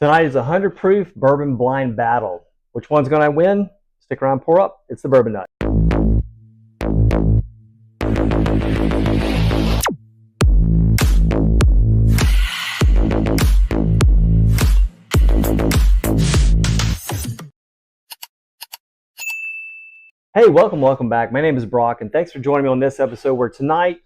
Tonight is a 100 proof bourbon blind battle. Which one's going to win? Stick around, pour up. It's the Bourbon Nut. Hey, welcome back. My name is Brock, and thanks for joining me on this episode where tonight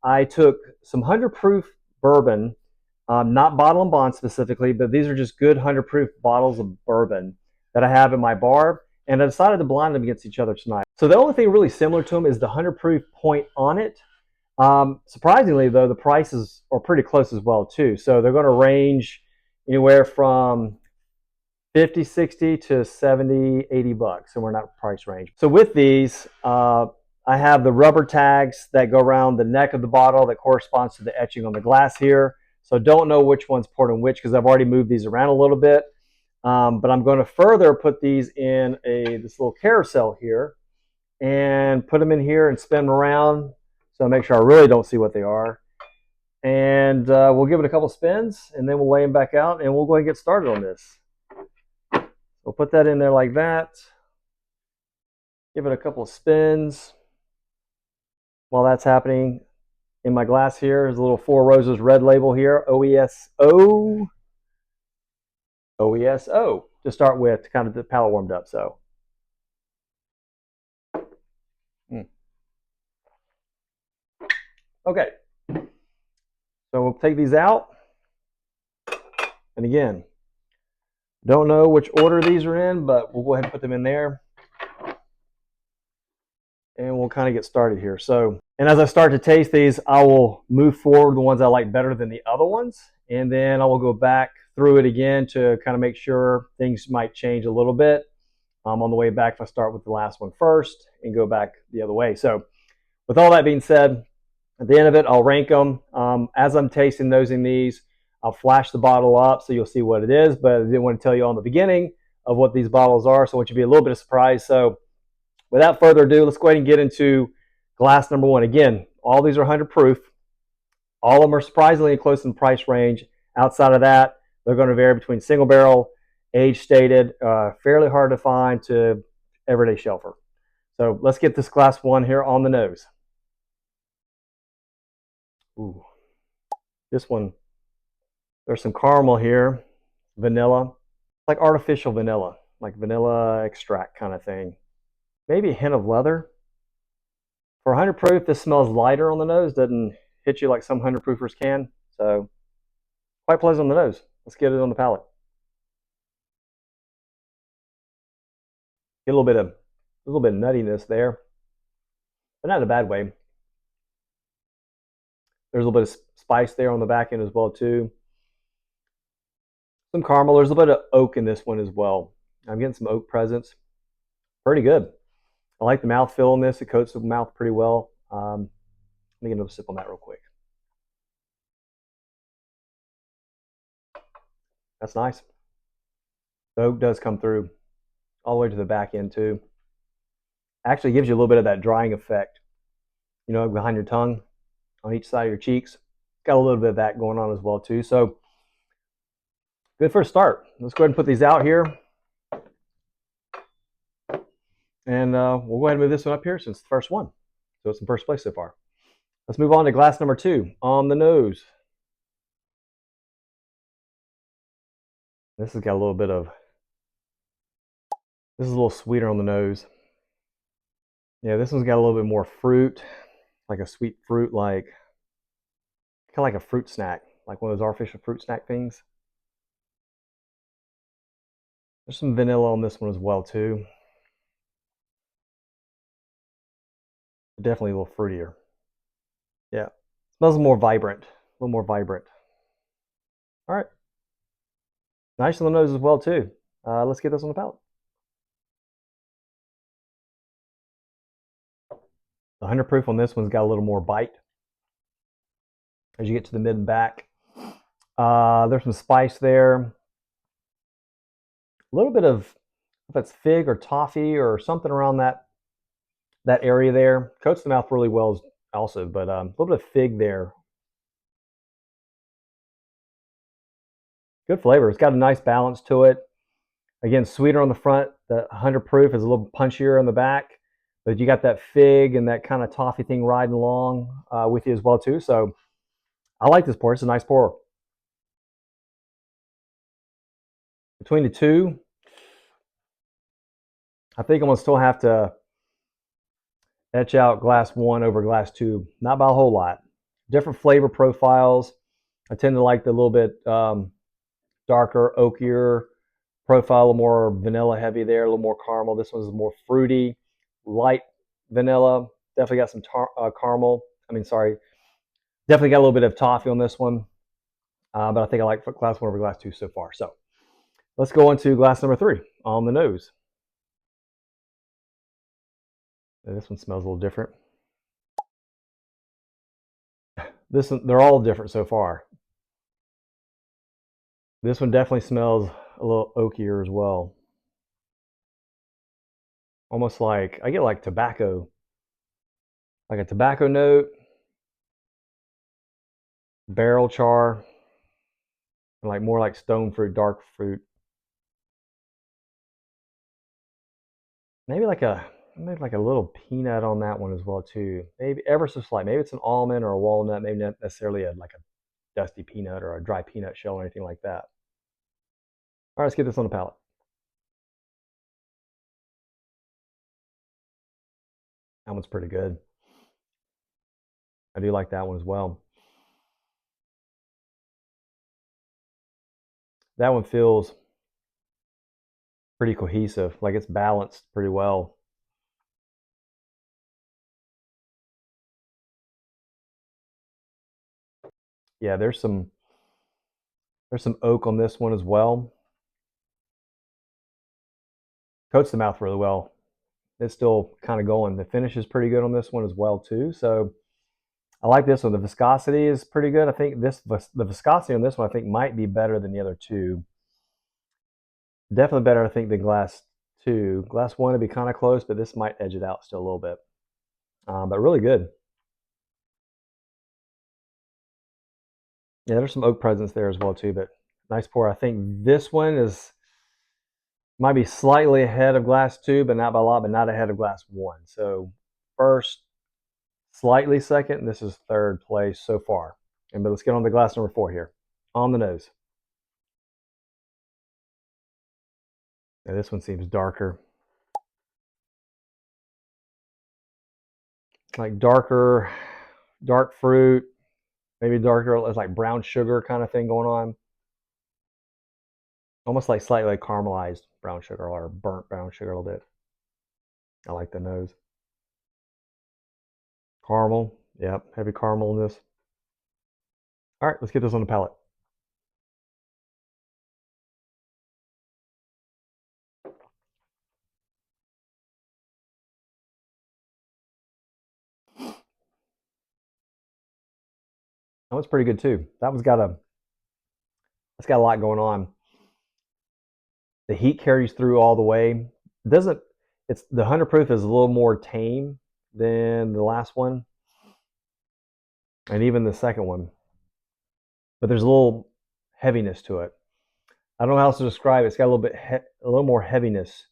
I took some 100 proof bourbon, not bottle and bond specifically, but these are just good 100 proof bottles of bourbon that I have in my bar, and I decided to blind them against each other tonight. So the only thing really similar to them is the 100 proof point on it. Surprisingly, though, the prices are pretty close as well, too. So they're going to range anywhere from 50, 60 to 70, 80 bucks, somewhere in that price range. So with these, I have the rubber tags that go around the neck of the bottle that corresponds to the etching on the glass here. So don't know which one's poured on which because I've already moved these around a little bit. But I'm going to further put these in this little carousel here and put them in here and spin them around so I make sure I really don't see what they are. And we'll give it a couple spins and then we'll lay them back out and we'll go ahead and get started on this. We'll put that in there like that. Give it a couple of spins. While that's happening, in my glass here is a little Four Roses red label here, OESO. OESO to start with, to kind of get the palate warmed up. So, okay. So we'll take these out. And again, don't know which order these are in, but we'll go ahead and put them in there. And we'll kind of get started here. So, and as I start to taste these, I will move forward the ones I like better than the other ones. And then I will go back through it again to kind of make sure things might change a little bit. On the way back, if I start with the last one first and go back the other way. So with all that being said, at the end of it, I'll rank them. As I'm tasting nosing these, I'll flash the bottle up so you'll see what it is, but I didn't want to tell you on the beginning of what these bottles are, so I want you to be a little bit of surprise. So without further ado, let's go ahead and get into glass number one. Again, all these are 100 proof. All of them are surprisingly close in price range. Outside of that, they're going to vary between single barrel, age stated, fairly hard to find, to everyday shelfer. So let's get this glass one here on the nose. Ooh, this one, there's some caramel here, vanilla, like artificial vanilla, like vanilla extract kind of thing. Maybe a hint of leather. For 100 proof, this smells lighter on the nose, doesn't hit you like some 100 proofers can. So quite pleasant on the nose. Let's get it on the palate. Get a little bit of nuttiness there, but not in a bad way. There's a little bit of spice there on the back end as well too. Some caramel. There's a little bit of oak in this one as well. I'm getting some oak presence. Pretty good. I like the mouthfeel on this. It coats the mouth pretty well. Let me get another sip on that real quick. That's nice. The oak does come through all the way to the back end too. Actually gives you a little bit of that drying effect, you know, behind your tongue, on each side of your cheeks. Got a little bit of that going on as well too. So good for a start. Let's go ahead and put these out here. And we'll go ahead and move this one up here since it's the first one. So it's in first place so far. Let's move on to glass number two on the nose. This has got a little bit of, this is a little sweeter on the nose. Yeah, this one's got a little bit more fruit, like a sweet fruit, like kind of like a fruit snack, like one of those artificial fruit snack things. There's some vanilla on this one as well too. Definitely a little fruitier. Yeah, smells more vibrant, a little more vibrant. All right, nice on the nose as well too. Let's get this on the palate. The 100 proof on this one's got a little more bite as you get to the mid and back. There's some spice there. A little bit of, if it's fig or toffee or something around that area there. Coats the mouth really well also, but a little bit of fig there. Good flavor. It's got a nice balance to it. Again, sweeter on the front. The 100 proof is a little punchier in the back, but you got that fig and that kind of toffee thing riding along with you as well too. So I like this pour. It's a nice pour. Between the two, I think I'm gonna still have to etch out glass one over glass two. Not by a whole lot. Different flavor profiles. I tend to like the little bit darker, oakier profile, a little more vanilla heavy there, a little more caramel. This one's more fruity, light vanilla. Definitely got some caramel. Definitely got a little bit of toffee on this one. But I think I like glass one over glass two so far. So let's go on to glass number three on the nose. And this one smells a little different. They're all different so far. This one definitely smells a little oakier as well. Almost like, I get like tobacco, like a tobacco note, barrel char, and like more like stone fruit, dark fruit. Maybe like a little peanut on that one as well too. Maybe ever so slight. Maybe it's an almond or a walnut. Maybe not necessarily like a dusty peanut or a dry peanut shell or anything like that. All right, let's get this on the palate. That one's pretty good. I do like that one as well. That one feels pretty cohesive, like it's balanced pretty well. Yeah, there's some oak on this one as well. Coats the mouth really well. It's still kind of going. The finish is pretty good on this one as well too. So I like this one. The viscosity is pretty good. I think the viscosity on this one I think might be better than the other two. Definitely better I think than glass two. Glass one would be kind of close, but this might edge it out still a little bit. But really good. Yeah, there's some oak presence there as well too, but nice pour. I think this one might be slightly ahead of glass two, but not by a lot, but not ahead of glass one. So first, slightly second, and this is third place so far. But let's get on to glass number four here. On the nose. Yeah, this one seems darker. Like dark fruit, maybe darker, it's like brown sugar kind of thing going on. Almost like slightly like caramelized brown sugar or burnt brown sugar a little bit. I like the nose. Caramel, yep, heavy caramel in this. All right, let's get this on the palate. That one's pretty good too. It's got a lot going on. The heat carries through all the way. It doesn't it's the 100 proof is a little more tame than the last one and even the second one. But there's a little heaviness to it. I don't know how else to describe it. It's got a little more heaviness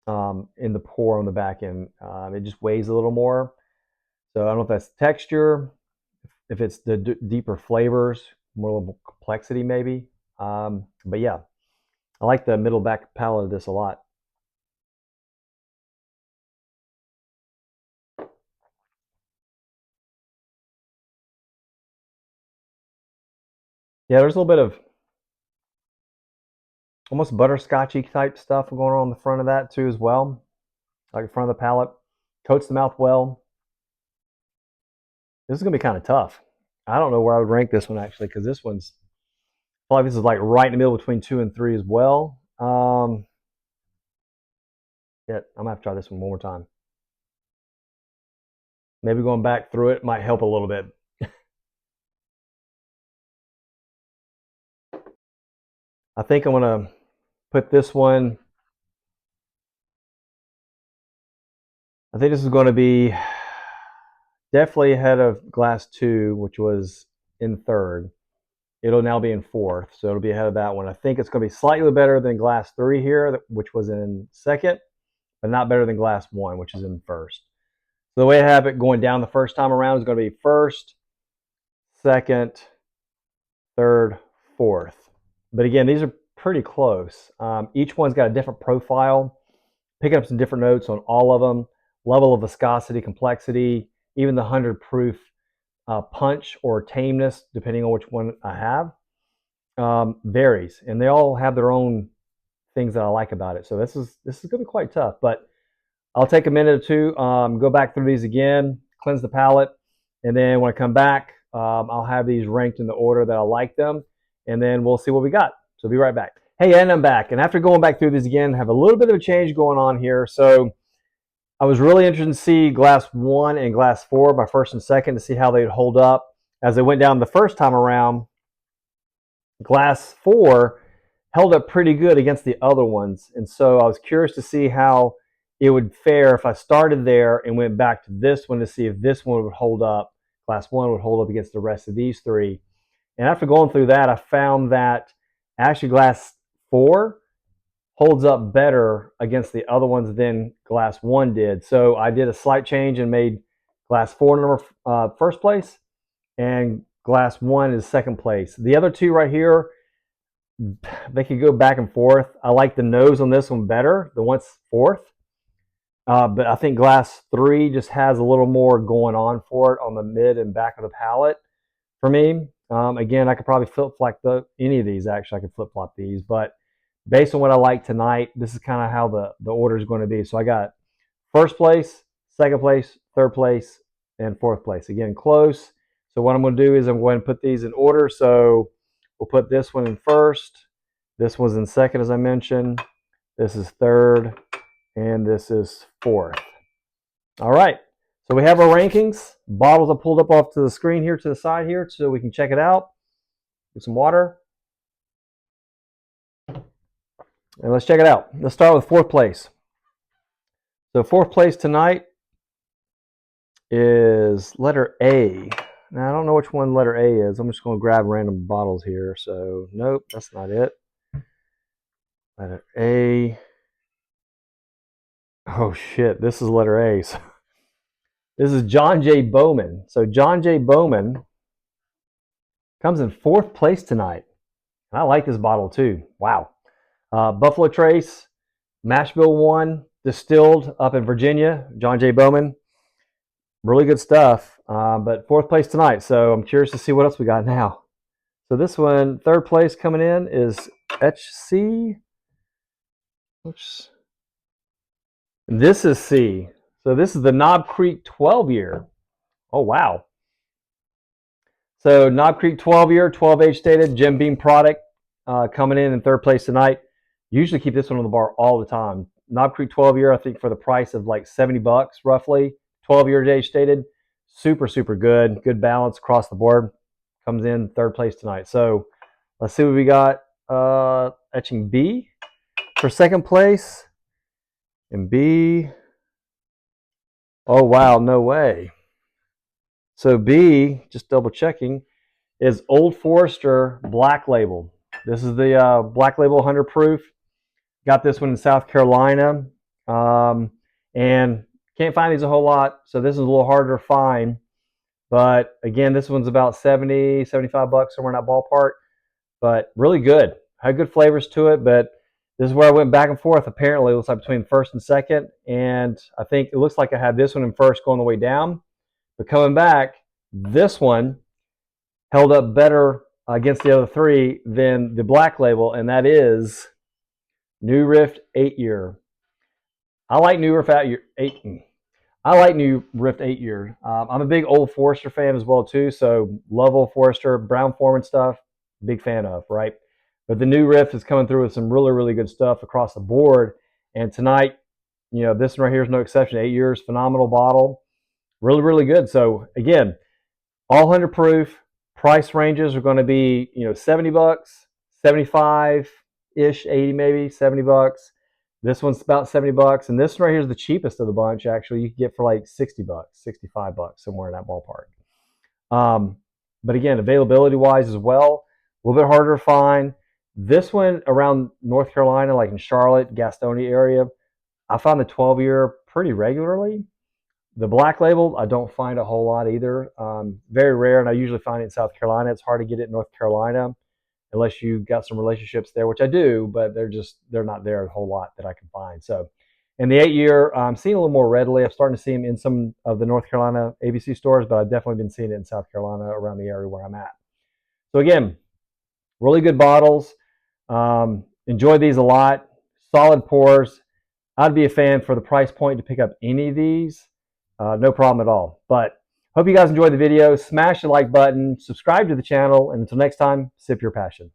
in the pour on the back end. It just weighs a little more. So I don't know if that's texture, if it's the deeper flavors, more complexity maybe. But yeah, I like the middle back palate of this a lot. Yeah, there's a little bit of almost butterscotchy type stuff going on the front of that too as well, like the front of the palate. Coats the mouth well. This is gonna be kind of tough. I don't know where I would rank this one actually because this one's probably this is like right in the middle between two and three as well. Yeah, I'm gonna have to try this one more time. Maybe going back through it might help a little bit. I think I'm gonna put this one. I think this is going to be definitely ahead of glass two, which was in third. it'll now be in fourth. So it'll be ahead of that one. I think it's going to be slightly better than glass 3 here, which was in second, but not better than glass 1, which is in first. So the way I have it going down the first time around is going to be first, second, third, fourth. But again, these are pretty close. Each one's got a different profile, picking up some different notes on all of them, level of viscosity, complexity, even the 100 proof punch or tameness, depending on which one I have, varies. And they all have their own things that I like about it. So this is going to be quite tough, but I'll take a minute or two, go back through these again, cleanse the palate, and then when I come back, I'll have these ranked in the order that I like them, and then we'll see what we got. So be right back. Hey, and I'm back. And after going back through these again, I have a little bit of a change going on here. So I was really interested to see glass 1 and glass 4, my first and second, to see how they'd hold up. As I went down the first time around, glass 4 held up pretty good against the other ones. And so I was curious to see how it would fare if I started there and went back to this one to see if this one would hold up, glass 1 would hold up against the rest of these three. And after going through that, I found that actually glass 4 holds up better against the other ones than glass 1 did. So I did a slight change and made glass 4 number first place, and glass 1 is second place. The other two right here, they could go back and forth. I like the nose on this one better. The one's fourth. But I think glass 3 just has a little more going on for it on the mid and back of the palate for me. Again, I could probably flip-flop any of these. Actually, I could flip-flop these. But based on what I like tonight, this is kind of how the order is going to be. So I got first place, second place, third place, and fourth place. Again, close. So what I'm going to do is I'm going to put these in order. So we'll put this one in first. This one's in second, as I mentioned. This is third. And this is fourth. All right. So we have our rankings. Bottles I pulled up off to the screen here to the side here so we can check it out. Get some water. And let's check it out. Let's start with fourth place. So fourth place tonight is letter A. Now, I don't know which one letter A is. I'm just going to grab random bottles here. So, nope, that's not it. Letter A. Oh, shit. This is letter A. So, this is John J. Bowman. So, John J. Bowman comes in fourth place tonight. And I like this bottle, too. Wow. Buffalo Trace, Mash Bill 1, distilled up in Virginia. John J. Bowman. Really good stuff, but fourth place tonight. So I'm curious to see what else we got now. So this one, third place coming in is HC. Oops. This is C. So this is the Knob Creek 12 year. Oh, wow. So Knob Creek 12 year, 12 age stated, Jim Beam product coming in third place tonight. Usually keep this one on the bar all the time. Knob Creek 12 year, I think for the price of like $70 roughly. 12 years age stated, super, super good. Good balance across the board. Comes in third place tonight. So let's see what we got. Etching B for second place. And B, oh wow, no way. So B, just double checking, is Old Forester Black Label. This is the Black Label 100 proof. Got this one in South Carolina. And can't find these a whole lot, so this is a little harder to find. But again, this one's about 70, 75 bucks, somewhere in that ballpark. But really good. Had good flavors to it, but this is where I went back and forth. Apparently, it looks like between first and second. And I think it looks like I had this one in first going the way down. But coming back, this one held up better against the other three than the Black Label, and that is New Riff 8 year. I like New Riff 8. I like New Riff 8 year. I'm a big Old Forester fan as well too. So love Old Forester, Brown Forman stuff. Big fan of, right? But the New Riff is coming through with some really, really good stuff across the board. And tonight, you know, this one right here is no exception. 8 years, phenomenal bottle, really, really good. So again, all 100 proof. Price ranges are going to be, you know, 70 bucks, 75-ish, 80 maybe, 70 bucks. This one's about 70 bucks, and this one right here is the cheapest of the bunch. Actually, you can get for like 60 bucks, 65 bucks, somewhere in that ballpark. But again, availability-wise as well, a little bit harder to find. This one around North Carolina, like in Charlotte, Gastonia area, I found the 12-year pretty regularly. The black label, I don't find a whole lot either. Very rare, and I usually find it in South Carolina. It's hard to get it in North Carolina unless you got some relationships there, which I do, but they're not there a whole lot that I can find. So, and the 8-year, I'm seeing a little more readily. I'm starting to see them in some of the North Carolina ABC stores, but I've definitely been seeing it in South Carolina around the area where I'm at. So again, really good bottles. Enjoy these a lot. Solid pours. I'd be a fan for the price point to pick up any of these. No problem at all. But hope you guys enjoyed the video. Smash the like button, subscribe to the channel, and until next time, sip your passion.